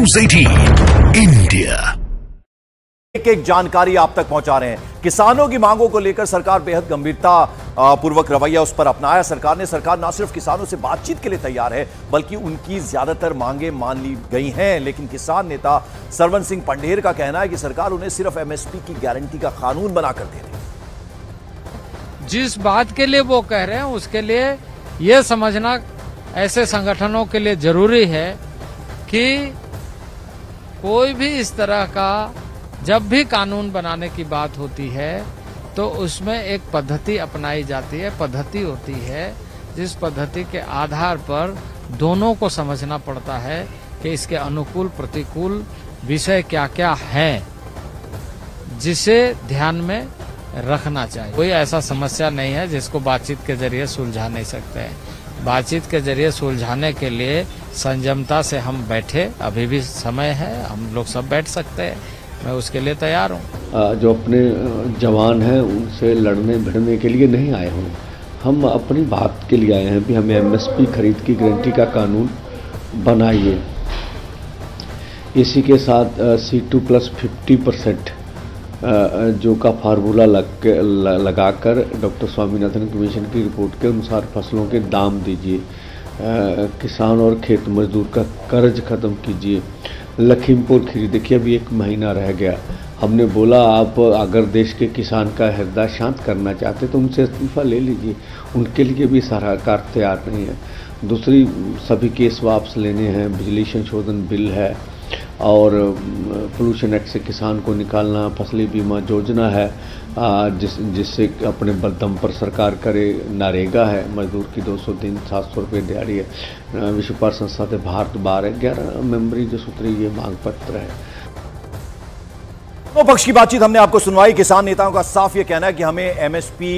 News 18 India. एक जानकारी आप तक पहुंचा रहे हैं। किसानों की मांगों को लेकर सरकार बेहद गंभीरता पूर्वक रवैया उस पर अपनाया सरकार ना सिर्फ किसानों से बातचीत के लिए तैयार है बल्कि उनकी ज्यादातर मांगे मान ली गई हैं। लेकिन किसान नेता सरवन सिंह पंढेर का कहना है कि सरकार उन्हें सिर्फ एमएसपी की गारंटी का कानून बनाकर दे रही है। जिस बात के लिए वो कह रहे हैं उसके लिए यह समझना ऐसे संगठनों के लिए जरूरी है कि कोई भी इस तरह का जब भी कानून बनाने की बात होती है तो उसमें एक पद्धति अपनाई जाती है, पद्धति होती है जिस पद्धति के आधार पर दोनों को समझना पड़ता है कि इसके अनुकूल प्रतिकूल विषय क्या क्या हैं जिसे ध्यान में रखना चाहिए। कोई ऐसा समस्या नहीं है जिसको बातचीत के जरिए सुलझा नहीं सकते हैं। बातचीत के जरिए सुलझाने के लिए संयमता से हम बैठे, अभी भी समय है, हम लोग सब बैठ सकते हैं, मैं उसके लिए तैयार हूँ। जो अपने जवान हैं उनसे लड़ने भिड़ने के लिए नहीं आए हैं, हम अपनी बात के लिए आए हैं भी हमें एमएसपी खरीद की गारंटी का कानून बनाइए। इसी के साथ C2+50% जो का फार्मूला लगाकर डॉक्टर स्वामीनाथन कमीशन की रिपोर्ट के अनुसार फसलों के दाम दीजिए, किसान और खेत मजदूर का कर्ज खत्म कीजिए। लखीमपुर खीरी देखिए अभी 1 महीना रह गया, हमने बोला आप अगर देश के किसान का हृदय शांत करना चाहते तो उनसे इस्तीफा ले लीजिए, उनके लिए भी सरकार तैयार नहीं है। दूसरी सभी केस वापस लेने हैं, बिजली संशोधन बिल है और पोल्यूशन एक्ट से किसान को निकालना, फसली बीमा योजना है जिससे अपने बलदम पर सरकार करे, नरेगा है, मजदूर की 200 दिन 700 रुपये दिहाड़ी है, विश्व व्यापार संस्था से भारत 11 मेंबरी जो सूत्री ये मांग पत्र है। दोनों पक्ष की बातचीत हमने आपको सुनवाई। किसान नेताओं का साफ ये कहना है कि हमें एमएसपी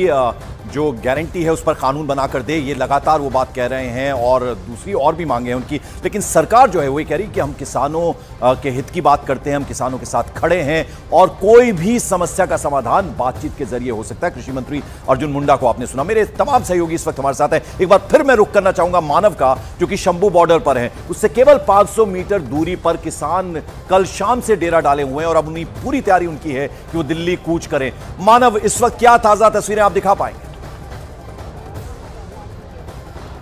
जो गारंटी है उस पर कानून बनाकर दे, ये लगातार वो बात कह रहे हैं और दूसरी और भी मांगे हैं उनकी। लेकिन सरकार जो है वो ये कह रही कि हम किसानों के हित की बात करते हैं, हम किसानों के साथ खड़े हैं और कोई भी समस्या का समाधान बातचीत के जरिए हो सकता है। कृषि मंत्री अर्जुन मुंडा को आपने सुना, मेरे तमाम सहयोगी इस वक्त हमारे साथ हैं। एक बार फिर मैं रुख करना चाहूंगा मानव का, जो कि शंभू बॉर्डर पर है, उससे केवल 500 मीटर दूरी पर किसान कल शाम से डेरा डाले हुए हैं और अब उन्हीं पूरी तैयारी उनकी है कि वो दिल्ली कूच करें। मानव, इस वक्त क्या ताजा तस्वीरें आप दिखा पाएंगे?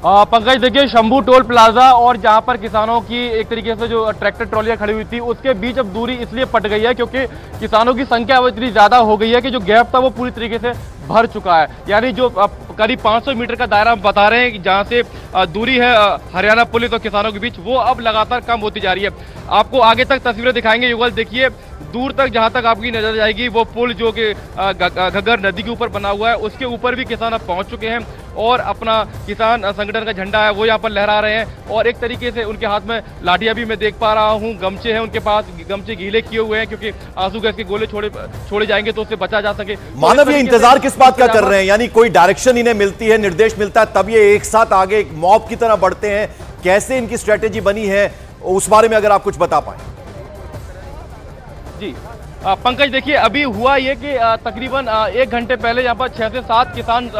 पंकज देखिए, शंभू टोल प्लाजा और जहां पर किसानों की एक तरीके से जो ट्रैक्टर ट्रॉलियां खड़ी हुई थी उसके बीच अब दूरी इसलिए पट गई है क्योंकि किसानों की संख्या इतनी ज्यादा हो गई है कि जो गैप था वो पूरी तरीके से भर चुका है। यानी जो करीब 500 मीटर का दायरा हम बता रहे हैं कि जहां से दूरी है हरियाणा पुलिस और किसानों के बीच, वो अब लगातार कम होती जा रही है। आपको आगे तक तस्वीरें दिखाएंगे युगल, देखिए दूर तक जहां तक आपकी नजर जाएगी वो पुल जो कि घग्गर नदी के ऊपर बना हुआ है उसके ऊपर भी किसान अब पहुंच चुके हैं और अपना किसान संगठन का झंडा है वो यहाँ पर लहरा रहे हैं और एक तरीके से उनके हाथ में लाठियां भी मैं देख पा रहा हूँ, गमछे हैं उनके पास, गमछे गीले किए हुए हैं क्योंकि आंसू गैस के गोले छोड़े जाएंगे तो उससे बचा जा सके। मानव, ये इंतजार किस बात का कर रहे हैं? यानी कोई डायरेक्शन इन्हें मिलती है, निर्देश मिलता है तब ये एक साथ आगे एक मॉब की तरह बढ़ते हैं? कैसे इनकी स्ट्रेटेजी बनी है उस बारे में अगर आप कुछ बता पाए। जी पंकज देखिए, अभी हुआ ये कि तकरीबन 1 घंटे पहले यहाँ पर 6 से 7 किसान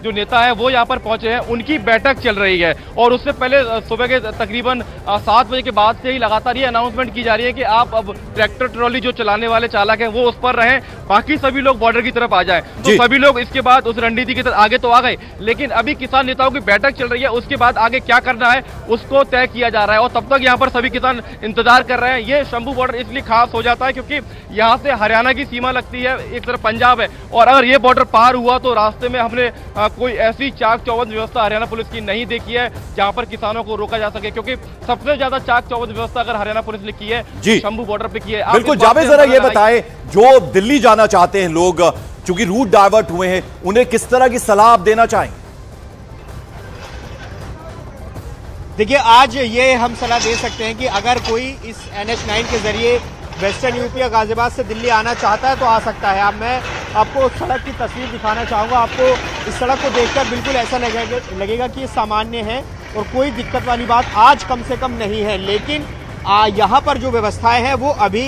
जो नेता है वो यहाँ पर पहुंचे हैं, उनकी बैठक चल रही है और उससे पहले सुबह के तकरीबन 7 बजे के बाद से ही लगातार ये अनाउंसमेंट की जा रही है कि आप अब ट्रैक्टर ट्रॉली जो चलाने वाले चालक हैं वो उस पर रहें, बाकी सभी लोग बॉर्डर की तरफ आ जाएं। तो सभी लोग इसके बाद उस रणनीति की तरफ आगे तो आ गए, लेकिन अभी किसान नेताओं की बैठक चल रही है, उसके बाद आगे क्या करना है उसको तय किया जा रहा है और तब तक यहाँ पर सभी किसान इंतजार कर रहे हैं। ये शंभू बॉर्डर इसलिए खास हो जाता है क्योंकि यहाँ से हरियाणा की सीमा लगती है, एक तरफ पंजाब है और अगर ये बॉर्डर पार हुआ तो रास्ते में हमने कोई ऐसी चाक चौबंद व्यवस्था हरियाणा पुलिस की नहीं देखी है जहां पर किसानों को रोका जा सके, क्योंकि सबसे ज्यादा चाक चौबंद व्यवस्था अगर हरियाणा पुलिस ने की है शंभू बॉर्डर पे की है। बिल्कुल जावेद, जरा ये बताएं, जो दिल्ली जाना चाहते हैं लोग, चूंकि रूट डाइवर्ट हुए हैं, उन्हें किस तरह की सलाह आप देना चाहेंगे? देखिए, आज ये हम सलाह दे सकते हैं कि अगर कोई इस NH9 के जरिए वेस्टर्न यूपी या गाजियाबाद से दिल्ली आना चाहता है तो आ सकता है। अब मैं आपको सड़क की तस्वीर दिखाना चाहूँगा। आपको इस सड़क को देखकर बिल्कुल ऐसा लगेगा कि ये सामान्य है और कोई दिक्कत वाली बात आज कम से कम नहीं है, लेकिन यहाँ पर जो व्यवस्थाएं हैं वो अभी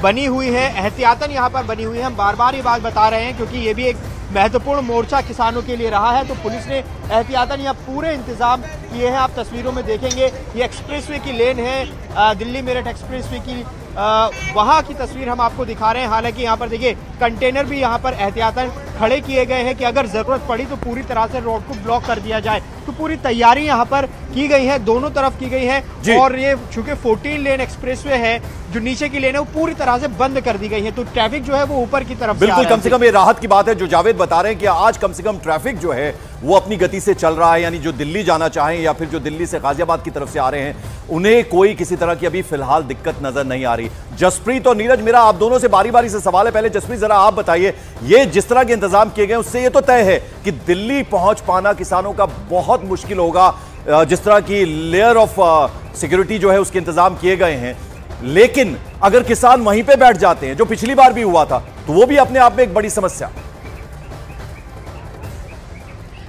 बनी हुई है, एहतियातन यहाँ पर बनी हुई है। हम बार बार ये बात बता रहे हैं क्योंकि ये भी एक महत्वपूर्ण मोर्चा किसानों के लिए रहा है, तो पुलिस ने एहतियातन यहाँ पूरे इंतजाम किए हैं। आप तस्वीरों में देखेंगे ये एक्सप्रेसवे की लेन है, दिल्ली मेरठ एक्सप्रेसवे की, वहाँ की तस्वीर हम आपको दिखा रहे हैं। हालांकि यहाँ पर देखिए कंटेनर भी यहाँ पर एहतियातन खड़े किए गए हैं कि अगर जरूरत पड़ी तो पूरी तरह से रोड को ब्लॉक कर दिया जाए। तो पूरी तैयारी यहाँ पर की गई है, दोनों तरफ की गई है। और ये चूंकि 14 लेन एक्सप्रेसवे है, जो नीचे की लेन है वो पूरी तरह से बंद कर दी गई है, तो ट्रैफिक जो है वो ऊपर की तरफ बिल्कुल, कम से कम ये राहत की बात है जो जावेद बता रहे हैं कि आज कम से कम ट्रैफिक जो है वो अपनी गति से चल रहा है। यानी जो दिल्ली जाना चाहें या फिर जो दिल्ली से गाजियाबाद की तरफ से आ रहे हैं, उन्हें कोई किसी तरह की अभी फिलहाल दिक्कत नजर नहीं आ रही। जसप्रीत और नीरज, मेरा आप दोनों से बारी बारी से सवाल है। पहले जसप्रीत, जरा आप बताइए, ये जिस तरह के इंतजाम किए गए उससे ये तो तय है कि दिल्ली पहुंच पाना किसानों का बहुत मुश्किल होगा, जिस तरह की लेयर ऑफ सिक्योरिटी जो है उसके इंतजाम किए गए हैं। लेकिन अगर किसान वहीं पे बैठ जाते हैं, जो पिछली बार भी हुआ था, तो वो भी अपने आप में एक बड़ी समस्या।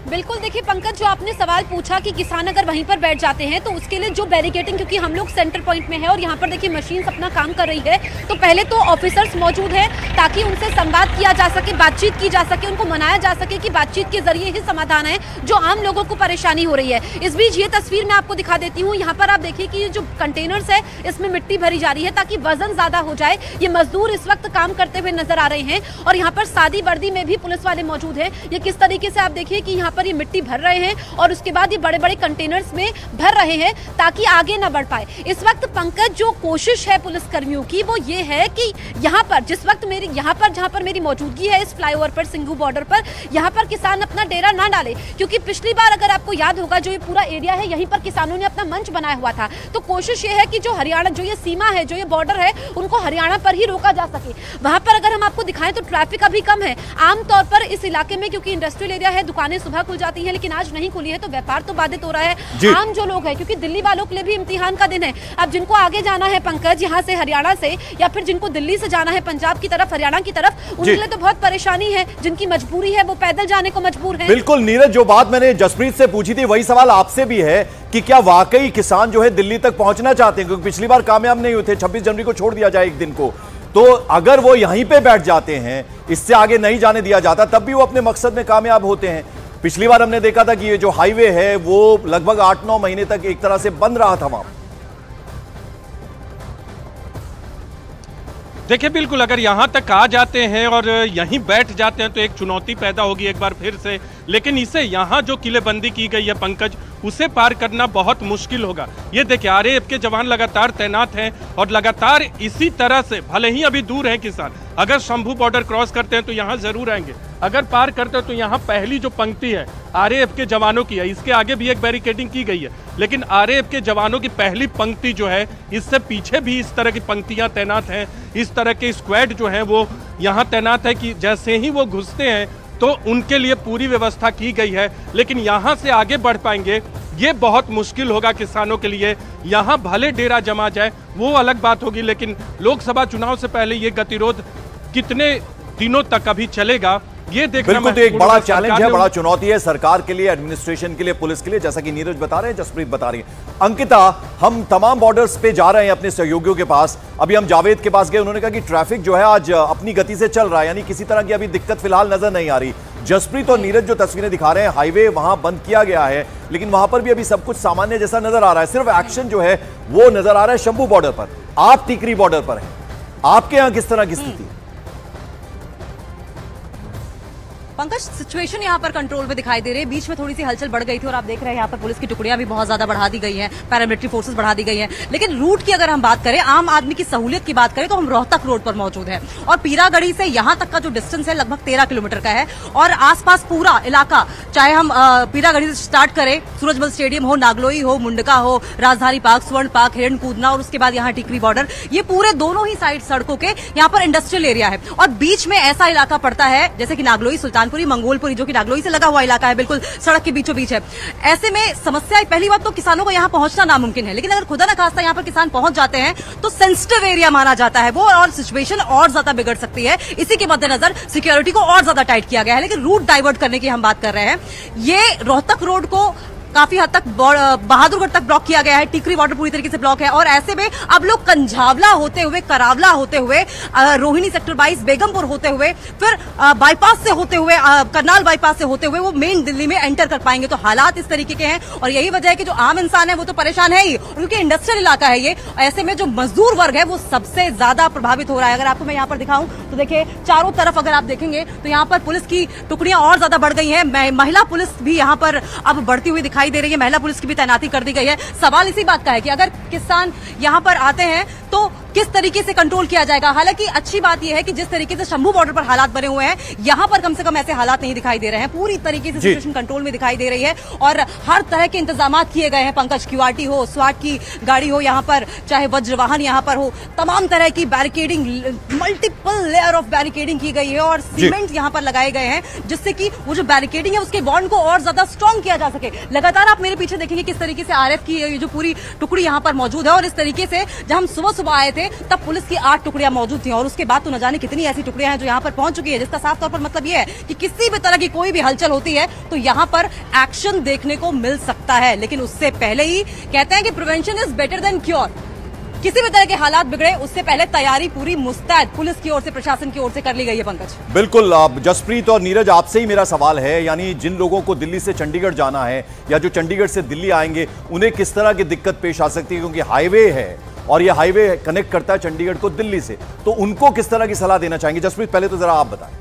बिल्कुल, देखिए पंकज, जो आपने सवाल पूछा कि किसान अगर वहीं पर बैठ जाते हैं तो उसके लिए जो बैरिकेडिंग, क्योंकि हम लोग सेंटर पॉइंट में है और यहाँ पर देखिए मशीन अपना काम कर रही है, तो पहले तो ऑफिसर्स मौजूद हैं ताकि उनसे संवाद किया जा सके, बातचीत की जा सके, उनको मनाया जा सके कि बातचीत के जरिए ही समाधान है जो आम लोगों को परेशानी हो रही है। इस बीच ये तस्वीर मैं आपको दिखा देती हूँ। यहाँ पर आप देखिए कि ये जो कंटेनर्स है इसमें मिट्टी भरी जा रही है ताकि वजन ज्यादा हो जाए। ये मजदूर इस वक्त काम करते हुए नजर आ रहे हैं और यहाँ पर सादी वर्दी में भी पुलिस वाले मौजूद हैं। ये किस तरीके से आप देखिए कि यहाँ पर ये मिट्टी भर रहे हैं और उसके बाद ये बड़े बड़े कंटेनर्स में भर रहे हैं ताकि आगे ना बढ़ पाए। इस वक्त पंकज जो कोशिश है पुलिस कर्मियों की वो ये है कि यहाँ पर जिस वक्त मेरी जहाँ पर मेरी मौजूदगी है इस फ्लाईओवर पर, सिंघू बॉर्डर पर, यहाँ पर किसान अपना डेरा ना डाले, क्योंकि पिछली बार अगर आपको याद होगा जो ये पूरा एरिया है यहीं पर किसानों ने अपना मंच बनाया हुआ था। तो कोशिश ये है कि जो हरियाणा, जो ये सीमा है, जो ये बॉर्डर है, उनको हरियाणा पर ही रोका जा सके। वहां पर अगर हम आपको दिखाएं तो ट्रैफिक अभी कम है। आमतौर पर इस इलाके में क्योंकि इंडस्ट्रियल एरिया है, दुकानें सुबह खुल जाती है, लेकिन आज नहीं खुली है तो व्यापार तो बाधित हो रहा है। आम जो लोग हैं, क्योंकि दिल्ली वालों के लिए भी इम्तिहान का दिन है। अब जिनको आगे जाना है पंकज यहाँ से, हरियाणा से, या फिर जिनको दिल्ली से जाना है पंजाब की तरफ, हरियाणा की तरफ, उनके लिए तो बहुत परेशानी है। जिनकी मजबूरी है वो पैदल जाने को मजबूर है। बिल्कुल नीरज, जो बात मैंने जसप्रीत से पूछी थी वही सवाल आपसे भी है कि क्या वाकई किसान जो है दिल्ली तक पहुंचना चाहते हैं, क्योंकि पिछली बार कामयाब नहीं हुए थे। 26 जनवरी को छोड़ दिया जाए एक दिन को, तो अगर वो यहीं पे बैठ जाते हैं, इससे आगे नहीं जाने दिया जाता, तब भी वो अपने मकसद में कामयाब होते हैं। पिछली बार हमने देखा था कि ये जो हाईवे है वो लगभग 8-9 महीने तक एक तरह से बंद रहा था वहां। देखिए बिल्कुल, अगर यहाँ तक आ जाते हैं और यहीं बैठ जाते हैं तो एक चुनौती पैदा होगी एक बार फिर से। लेकिन इसे यहाँ जो किलेबंदी की गई है पंकज, उसे पार करना बहुत मुश्किल होगा। ये देखिए आरएएफ के जवान लगातार तैनात हैं और लगातार इसी तरह से, भले ही अभी दूर हैं किसान, अगर शंभू बॉर्डर क्रॉस करते हैं तो यहाँ जरूर आएंगे। अगर पार करते हैं तो यहाँ पहली जो पंक्ति है आरएएफ के जवानों की है, इसके आगे भी एक बैरिकेडिंग की गई है, लेकिन आरएएफ के जवानों की पहली पंक्ति जो है, इससे पीछे भी इस तरह की पंक्तियां तैनात हैं। इस तरह के स्क्वाड जो है वो यहाँ तैनात है कि जैसे ही वो घुसते हैं तो उनके लिए पूरी व्यवस्था की गई है। लेकिन यहाँ से आगे बढ़ पाएंगे ये बहुत मुश्किल होगा किसानों के लिए। यहाँ भले डेरा जमा जाए वो अलग बात होगी, लेकिन लोकसभा चुनाव से पहले ये गतिरोध कितने दिनों तक अभी चलेगा ये देखना बिल्कुल, तो एक बड़ा चैलेंज है, बड़ा चुनौती है सरकार के लिए, एडमिनिस्ट्रेशन के लिए, पुलिस के लिए, जैसा कि नीरज बता रहे हैं, जसप्रीत बता रही है। अंकिता, हम तमाम बॉर्डर्स पे जा रहे हैं अपने सहयोगियों के पास। अभी हम जावेद के पास गए, उन्होंने कहा कि ट्रैफिक जो है आज अपनी गति से चल रहा है, यानी किसी तरह की अभी दिक्कत फिलहाल नजर नहीं आ रही। जसप्रीत और नीरज जो तस्वीरें दिखा रहे हैं, हाईवे वहां बंद किया गया है, लेकिन वहां पर भी अभी सब कुछ सामान्य जैसा नजर आ रहा है। सिर्फ एक्शन जो है वो नजर आ रहा है शंभू बॉर्डर पर। आप टिकरी बॉर्डर पर हैं, आपके यहां किस तरह की स्थिति है? पंकज, सिचुएशन यहाँ पर कंट्रोल में दिखाई दे रही है। बीच में थोड़ी सी हलचल बढ़ गई थी और आप देख रहे हैं यहाँ पर पुलिस की टुकड़ियां भी बहुत ज्यादा बढ़ा दी गई हैं, पैरामिलिट्री फोर्सेस बढ़ा दी गई हैं। लेकिन रूट की अगर हम बात करें, आम आदमी की सहूलियत की बात करें, तो हम रोहतक रोड पर मौजूद हैं और पीरागढ़ी से यहाँ तक का जो डिस्टेंस है लगभग 13 किलोमीटर का है। और आसपास पूरा इलाका, चाहे हम पीरागढ़ी से स्टार्ट करें, सूरजमल स्टेडियम हो, नागलोई हो, मुंडका हो, राजधानी पार्क, स्वर्ण पार्क, हिरण कूदना, और उसके बाद यहाँ टिकरी बॉर्डर, ये पूरे दोनों ही साइड सड़कों के यहाँ पर इंडस्ट्रियल एरिया है। और बीच में ऐसा इलाका पड़ता है जैसे कि नागलोई, सुल्तानपुरी, मंगोलपुरी, जो नागलोई से लगा हुआ इलाका है, बिल्कुल सड़क के बीचों बीच है। ऐसे में समस्या, पहली बात तो किसानों को यहाँ पहुंचना नामुमकिन है, लेकिन अगर खुदा न खास्ता यहाँ पर किसान पहुंच जाते हैं तो सेंसिटिव एरिया माना जाता है वो, और सिचुएशन और ज्यादा बिगड़ सकती है। इसी के मद्देनजर सिक्योरिटी को और ज्यादा टाइट किया गया है। लेकिन रूट डाइवर्ट करने की हम बात कर रहे हैं। ये रोहतक रोड को काफी हद तक बहादुरगढ़ तक ब्लॉक किया गया है, टिकरी बॉर्डर पूरी तरीके से ब्लॉक है। और ऐसे में अब लोग कंझावला होते हुए, करावला होते हुए, रोहिणी सेक्टर 22 बेगमपुर होते हुए, फिर बाईपास से होते हुए, करनाल बाईपास से होते हुए वो मेन दिल्ली में एंटर कर पाएंगे। तो हालात इस तरीके के हैं और यही वजह है कि जो आम इंसान है वो तो परेशान है ही, क्योंकि इंडस्ट्रियल इलाका है ये। ऐसे में जो मजदूर वर्ग है वो सबसे ज्यादा प्रभावित हो रहा है। अगर आपको मैं यहाँ पर दिखाऊं तो देखिए, चारों तरफ अगर आप देखेंगे तो यहाँ पर पुलिस की टुकड़ियां और ज्यादा बढ़ गई हैं। महिला पुलिस भी यहाँ पर अब बढ़ती हुई दिखाई दे रही है, महिला पुलिस की भी तैनाती कर दी गई है। सवाल इसी बात का है कि अगर किसान यहाँ पर आते हैं तो किस तरीके से कंट्रोल किया जाएगा। हालांकि अच्छी बात यह है कि जिस तरीके से शंभू बॉर्डर पर हालात बने हुए हैं, यहाँ पर कम से कम ऐसे हालात नहीं दिखाई दे रहे हैं। पूरी तरीके से सिचुएशन कंट्रोल में दिखाई दे रही है और हर तरह के इंतजाम किए गए हैं। पंकज, क्यूआरटी हो, स्वाट की गाड़ी हो यहाँ पर, चाहे वज्रवाहन यहाँ पर हो, तमाम तरह की barricading, multiple layer of barricading की गई है और सीमेंट यहाँ पर लगाए गए हैं, जिससे कि वो जो बैरिकेडिंग है उसके बॉन्ड को और ज्यादा स्ट्रॉन्ग किया जा सके। लगातार आप मेरे पीछे देखेंगे किस तरीके से आरएफ की जो पूरी टुकड़ी यहाँ पर मौजूद है। और इस तरीके से जब हम सुबह सुबह आए थे तब पुलिस की 8 टुकड़ियां मौजूद थी और उसके बाद तो न जाने कितनी ऐसी टुकड़ियां हैं जो यहाँ पर पहुंच चुकी है, जिसका साफ तौर पर मतलब यह है कि किसी भी तरह की कोई भी हलचल होती है तो यहाँ पर एक्शन देखने को मिल सकता है। लेकिन उससे पहले ही कहते हैं कि prevention is better than cure. किसी भी तरह के हालात बिगड़े उससे पहले तैयारी पूरी मुस्तैद पुलिस की ओर से, प्रशासन की ओर से कर ली गई है। पंकज, बिल्कुल। जसप्रीत और नीरज, आपसे ही मेरा सवाल है, यानी जिन लोगों को दिल्ली से चंडीगढ़ जाना है या जो चंडीगढ़ से दिल्ली आएंगे, उन्हें किस तरह की दिक्कत पेश आ सकती है? क्योंकि हाईवे है और ये हाईवे कनेक्ट करता है चंडीगढ़ को दिल्ली से, तो उनको किस तरह की सलाह देना चाहेंगे? जसप्रीत, पहले तो जरा आप बताएं।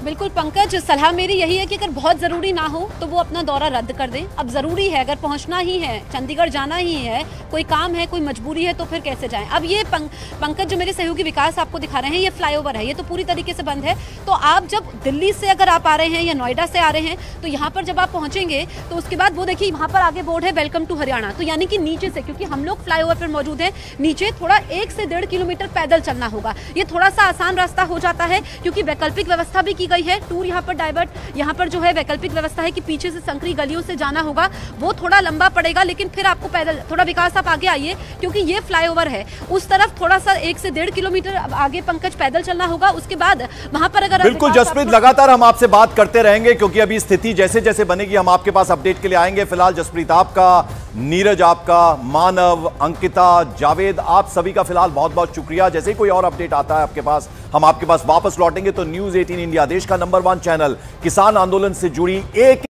बिल्कुल पंकज, सलाह मेरी यही है कि अगर बहुत ज़रूरी ना हो तो वो अपना दौरा रद्द कर दें। अब ज़रूरी है, अगर पहुंचना ही है, चंडीगढ़ जाना ही है, कोई काम है, कोई मजबूरी है, तो फिर कैसे जाएं। अब ये पंकज, जो मेरे सहयोगी विकास आपको दिखा रहे हैं, ये फ्लाईओवर है, ये तो पूरी तरीके से बंद है। तो आप जब दिल्ली से अगर आप आ रहे हैं या नोएडा से आ रहे हैं तो यहाँ पर जब आप पहुँचेंगे तो उसके बाद वो देखिए वहाँ पर आगे बोर्ड है वेलकम टू हरियाणा। तो यानी कि नीचे से, क्योंकि हम लोग फ्लाईओवर पर मौजूद हैं, नीचे थोड़ा 1 से 1.5 किलोमीटर पैदल चलना होगा। ये थोड़ा सा आसान रास्ता हो जाता है क्योंकि वैकल्पिक व्यवस्था भी की गई है। टूर यहाँ पर डाइवर्ट, यहाँ पर जो है वैकल्पिक व्यवस्था है कि पीछे से संकरी गलियों से जाना होगा, वो थोड़ा लंबा पड़ेगा, लेकिन फिर आपको पैदल, थोड़ा विकास आप आगे आइए क्योंकि ये फ्लाईओवर है, उस तरफ थोड़ा सा 1 से 1.5 किलोमीटर आगे पंकज पैदल चलना होगा। उसके बाद वहां पर अगर बिल्कुल जसप्रीत, लगातार हम आपसे बात करते रहेंगे क्योंकि अभी स्थिति जैसे जैसे बनेगी हम आपके पास अपडेट के लिए आएंगे। फिलहाल जसप्रीत आपका, नीरज आपका, मानव, अंकिता, जावेद, आप सभी का फिलहाल बहुत बहुत शुक्रिया। जैसे ही कोई और अपडेट आता है आपके पास, हम आपके पास वापस लौटेंगे। तो न्यूज़ 18 इंडिया, देश का नंबर 1 चैनल, किसान आंदोलन से जुड़ी एक